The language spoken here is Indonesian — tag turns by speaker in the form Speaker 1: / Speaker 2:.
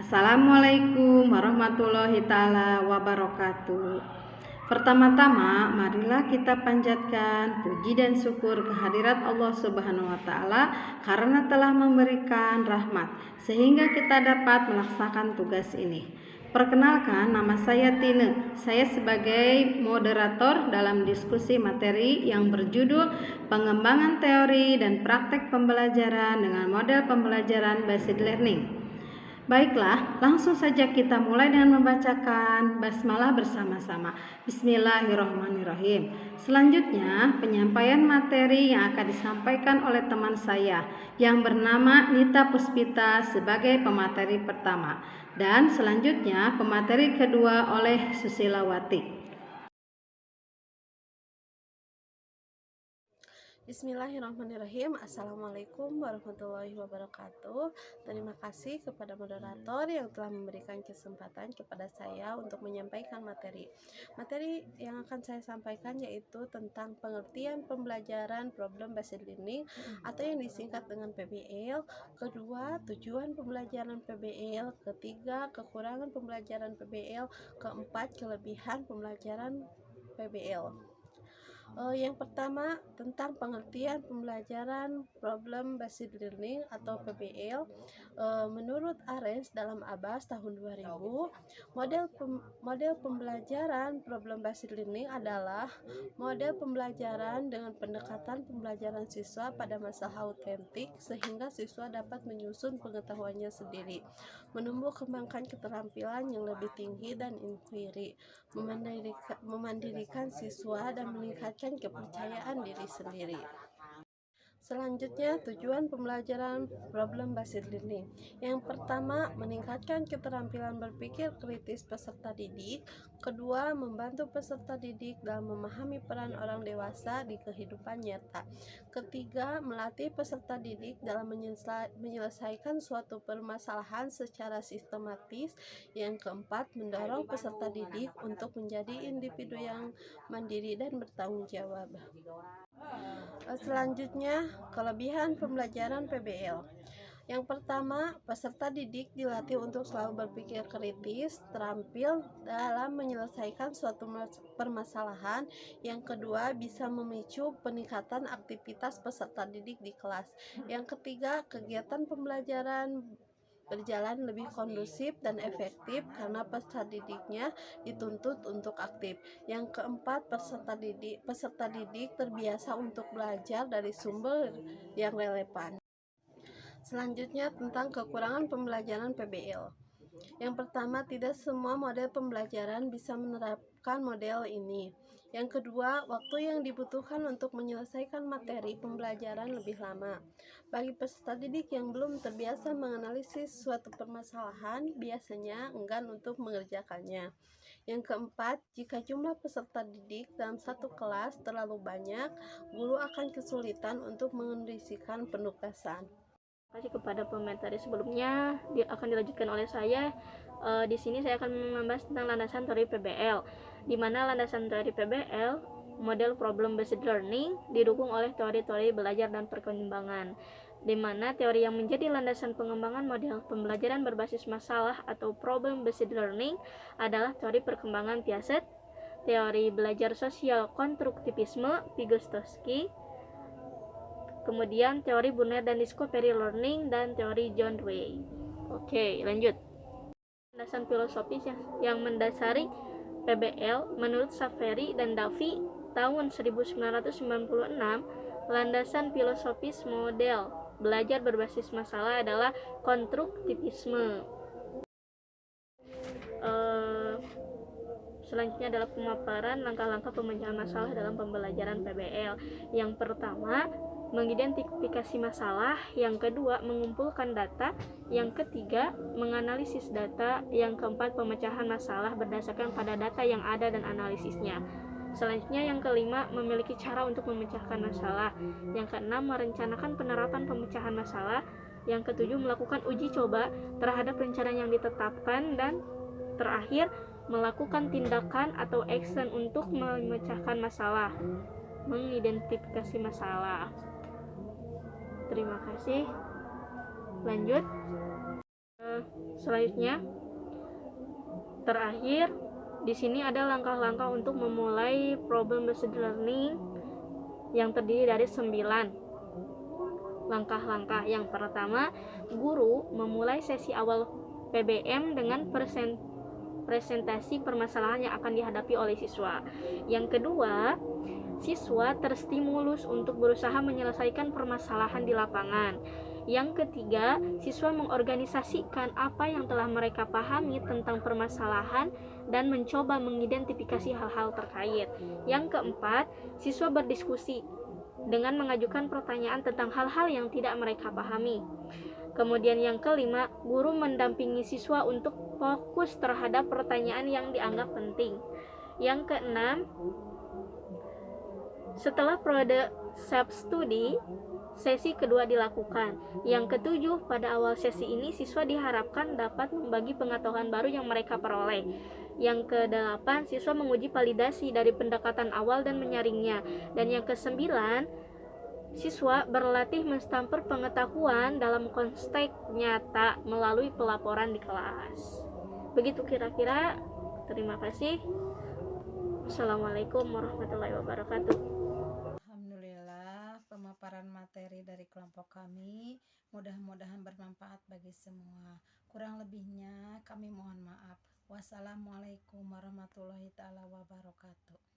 Speaker 1: Assalamualaikum warahmatullahi ta'ala wabarakatuh. Pertama-tama, marilah kita panjatkan puji dan syukur kehadirat Allah Subhanahu wa Ta'ala karena telah memberikan rahmat sehingga kita dapat melaksanakan tugas ini. Perkenalkan, nama saya Tine. Saya sebagai moderator dalam diskusi materi yang berjudul Pengembangan Teori dan Praktek Pembelajaran dengan Model Pembelajaran Based Learning. Baiklah, langsung saja kita mulai dengan membacakan basmalah bersama-sama. Bismillahirrahmanirrahim. Selanjutnya, penyampaian materi yang akan disampaikan oleh teman saya yang bernama Nita Puspita sebagai pemateri pertama. Dan selanjutnya, pemateri kedua oleh Susilawati.
Speaker 2: Bismillahirrahmanirrahim. Assalamualaikum warahmatullahi wabarakatuh. Terima kasih kepada moderator yang telah memberikan kesempatan kepada saya untuk menyampaikan materi. Materi yang akan saya sampaikan yaitu tentang pengertian pembelajaran problem based learning atau yang disingkat dengan PBL. Kedua, tujuan pembelajaran PBL. Ketiga, kekurangan pembelajaran PBL. Keempat, kelebihan pembelajaran PBL. Yang pertama tentang pengertian pembelajaran problem based learning atau PBL. Menurut Arens dalam Abbas tahun 2000, model pembelajaran problem based learning adalah model pembelajaran dengan pendekatan pembelajaran siswa pada masalah autentik sehingga siswa dapat menyusun pengetahuannya sendiri, menumbuh kembangkan keterampilan yang lebih tinggi dan inquiry, memandirikan siswa dan meningkatkan kepercayaan diri sendiri. Selanjutnya, tujuan pembelajaran problem based learning. Yang pertama, meningkatkan keterampilan berpikir kritis peserta didik. Kedua, membantu peserta didik dalam memahami peran orang dewasa di kehidupan nyata. Ketiga, melatih peserta didik dalam menyelesaikan suatu permasalahan secara sistematis. Yang keempat, mendorong peserta didik untuk menjadi individu yang mandiri dan bertanggung jawab. Selanjutnya, kelebihan pembelajaran PBL. Yang pertama, peserta didik dilatih untuk selalu berpikir kritis, terampil dalam menyelesaikan suatu permasalahan. Yang kedua, bisa memicu peningkatan aktivitas peserta didik di kelas. Yang ketiga, kegiatan pembelajaran berjalan lebih kondusif dan efektif karena peserta didiknya dituntut untuk aktif. Yang keempat, peserta didik terbiasa untuk belajar dari sumber yang relevan. Selanjutnya tentang kekurangan pembelajaran PBL. Yang pertama, tidak semua model pembelajaran bisa menerapkan model ini. Yang kedua, waktu yang dibutuhkan untuk menyelesaikan materi pembelajaran lebih lama. Bagi peserta didik yang belum terbiasa menganalisis suatu permasalahan, biasanya enggan untuk mengerjakannya. Yang keempat, jika jumlah peserta didik dalam satu kelas terlalu banyak, guru akan kesulitan untuk mengondisikan penugasan.
Speaker 3: Terima kasih kepada pemateri sebelumnya. Akan dilanjutkan oleh saya. Di sini saya akan membahas tentang landasan teori PBL, di mana landasan teori PBL, model problem based learning, didukung oleh teori-teori belajar dan perkembangan, di mana teori yang menjadi landasan pengembangan model pembelajaran berbasis masalah atau problem based learning adalah teori perkembangan Piaget, teori belajar sosial konstruktivisme Vygotsky, kemudian teori Brunner dan Discovery Learning, dan teori John Dewey. Oke, lanjut. Landasan filosofis yang mendasari PBL menurut Saveri dan Davy tahun 1996, landasan filosofis model belajar berbasis masalah adalah konstruktivisme. Selanjutnya adalah pemaparan langkah-langkah pemecahan masalah dalam pembelajaran PBL. Yang pertama, mengidentifikasi masalah. Yang kedua, mengumpulkan data. Yang ketiga, menganalisis data. Yang keempat, pemecahan masalah berdasarkan pada data yang ada dan analisisnya. Selanjutnya yang kelima, memiliki cara untuk memecahkan masalah. Yang keenam, merencanakan penerapan pemecahan masalah. Yang ketujuh, melakukan uji coba terhadap rencana yang ditetapkan. Dan terakhir, melakukan tindakan atau action untuk memecahkan masalah, mengidentifikasi masalah. Terima kasih. Lanjut. Selanjutnya, terakhir, di sini ada langkah-langkah untuk memulai problem based learning yang terdiri dari 9 langkah-langkah. Yang pertama, guru memulai sesi awal PBM dengan presentasi permasalahan yang akan dihadapi oleh siswa. Yang kedua, siswa terstimulus untuk berusaha menyelesaikan permasalahan di lapangan. Yang ketiga, siswa mengorganisasikan apa yang telah mereka pahami tentang permasalahan dan mencoba mengidentifikasi hal-hal terkait. Yang keempat, siswa berdiskusi dengan mengajukan pertanyaan tentang hal-hal yang tidak mereka pahami. Kemudian yang kelima, guru mendampingi siswa untuk fokus terhadap pertanyaan yang dianggap penting. Yang keenam, setelah periode self-study, sesi kedua dilakukan. Yang ketujuh, pada awal sesi ini siswa diharapkan dapat membagi pengetahuan baru yang mereka peroleh. Yang kedelapan, siswa menguji validasi dari pendekatan awal dan menyaringnya. Dan yang kesembilan, siswa berlatih menstamper pengetahuan dalam konteks nyata melalui pelaporan di kelas. Begitu kira-kira. Terima kasih. Assalamualaikum warahmatullahi wabarakatuh.
Speaker 1: Alhamdulillah, pemaparan materi dari kelompok kami mudah-mudahan bermanfaat bagi semua. Kurang lebihnya kami mohon maaf. Wassalamualaikum warahmatullahi wabarakatuh.